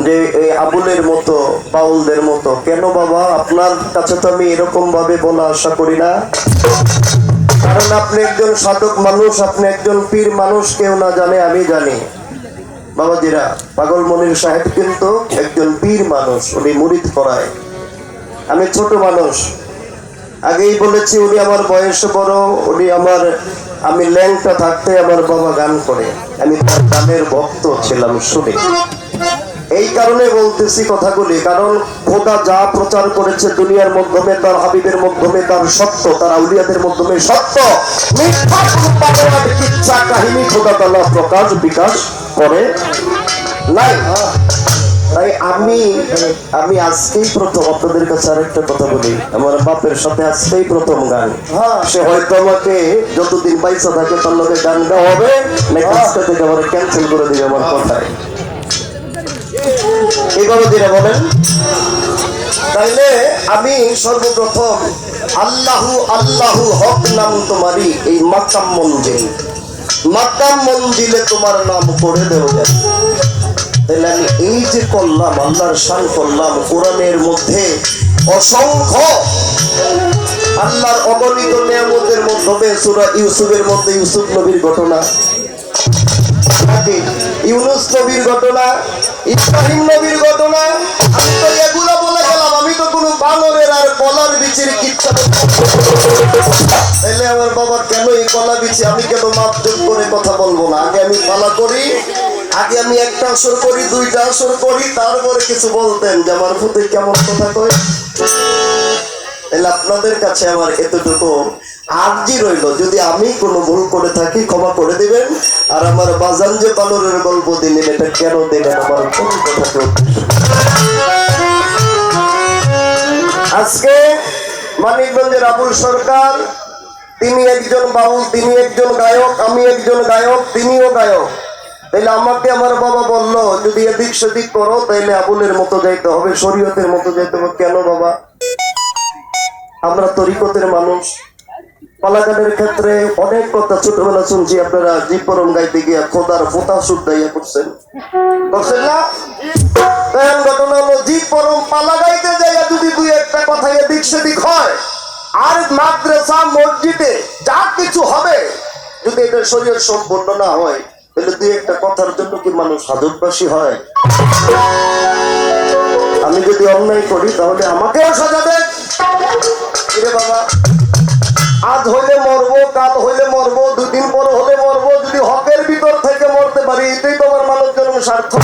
যে এই আবুলের মতো বাউলদের মতো। কেন বাবা, আপনার কাছে তো আমি এরকম ভাবে বলা আশা করি না, কারণ আপনি একজন সাধক মানুষ, আপনি একজন পীর মানুষ, কেউ না জানে আমি জানি। বাবাজিরা, পাগল মনির সাহেব কিন্তু একজন পীর মানুষ, উনি মুরিদ করায়। আমি ছোট মানুষ, আগেই বলেছি, উনি আমার বয়সে বড়, আমি ল্যাংটা থাকতে আমার বাবা গান করে, আমি তার গানের ভক্ত ছিলাম, শুনে। এই কারণে বলতেছি কথাগুলি, কারণ খোদা যা প্রচার করেছে দুনিয়ার মাধ্যমে, তার হাবিবের মাধ্যমে, তার সত্য, তার আউলিয়াদের মাধ্যমে সত্য, মিথ্যা কিচ্ছা কাহিনী খোদা তাআলা প্রকাশ বিকাশ করে নাই। তাই আমি আজকেই প্রথম আপনাদের কাছে আরেকটা কথা বলি, আমার বাপের সাথে আজকেই প্রথম গান। সে হয়তো আমাকে যতদিন পয়সা থাকে তার লোকে গান গাওয়া হবে, নাকি আজকে থেকে আমার ক্যান্সেল করে দিবে আমার কথায়। এইভাবে যেটা বলেন, তাইলে আমি সর্বপ্রথম আল্লাহু আল্লাহু হক নাম তোমারই, এই মাকাম মঞ্জিলে তোমার নাম করে দেওয়া যায়। তাহলে আমি এই যে করলাম, আল্লাহর শান করলাম, কোরআনের মধ্যে অসংখ্য আল্লাহর অগণিত নিয়ামতের মধ্যে সূরা ইউসুফের মধ্যে ইউসুফ নবীর ঘটনা, ইউনুস নবীর ঘটনা, ইব্রাহিম নবীর ঘটনা, আমি তো এগুলো বলে গেলাম, আমি তো কোনো বানরের আর কলার বিচির কিচ্ছা। তাহলে আমার বাবা কেন এই কলা বিচি, আমি কেন মাপজোপ করে কথা বলবো না? আগে আমি পালা করি, আগে আমি একটা আসর করি, দুইটা আসর করি, তারপরে কিছু বলতেন যে আমার পুতে কেমন কথা কই। তাহলে আপনাদের কাছে আমার এতটুকু আরজি রইল, যদি আমি কোনো ভুল করে থাকি ক্ষমা করে দিবেন। আর আমার বাজান যে বানরের গল্প দিলেন, এটা কেন দিলেন, আমার কোন কথা। আজকে মানিকগঞ্জের আবুল সরকার, তিনি একজন বাউল, তিনি একজন গায়ক, আমি একজন গায়ক, তিনিও গায়ক। তাইলে আমাকে আমার বাবা বললো, যদি এদিক সেদিক করো তাইলে আবুলের মতো যাইতে হবে, শরীয়তের মতো যাইতে হবে। কেন বাবা? আমরা তরিকতের মানুষ। পালাগানের ক্ষেত্রে অনেক কথা ছোটবেলা শুনছি, আপনারা জীবরম গাইতে গিয়া খোদার ফোতা সুদ দাইয়া করছেন না? ঘটনা হলো, জীবরম পালা গাইতে যাইয়া যদি দুই একটা কথা এদিক সেদিক হয়, আর মাদ্রাসা মসজিদে যা কিছু হবে, যদি এটা শরীয়ত সম্পূর্ণ না হয়, তাহলে দুই একটা কথার জন্য কি মানুষ হাজতবাসী হয়? আমি যদি অন্যায় করি তাহলে আমাকেও সাজা দেন। বাবা, আজ হইলে মরবো, কাল হইলে মরবো, দুদিন পর হলে মরবো, যদি হকের ভিতর থেকে মরতে পারি, এটাই তো আমার মানব জন্ম সার্থক।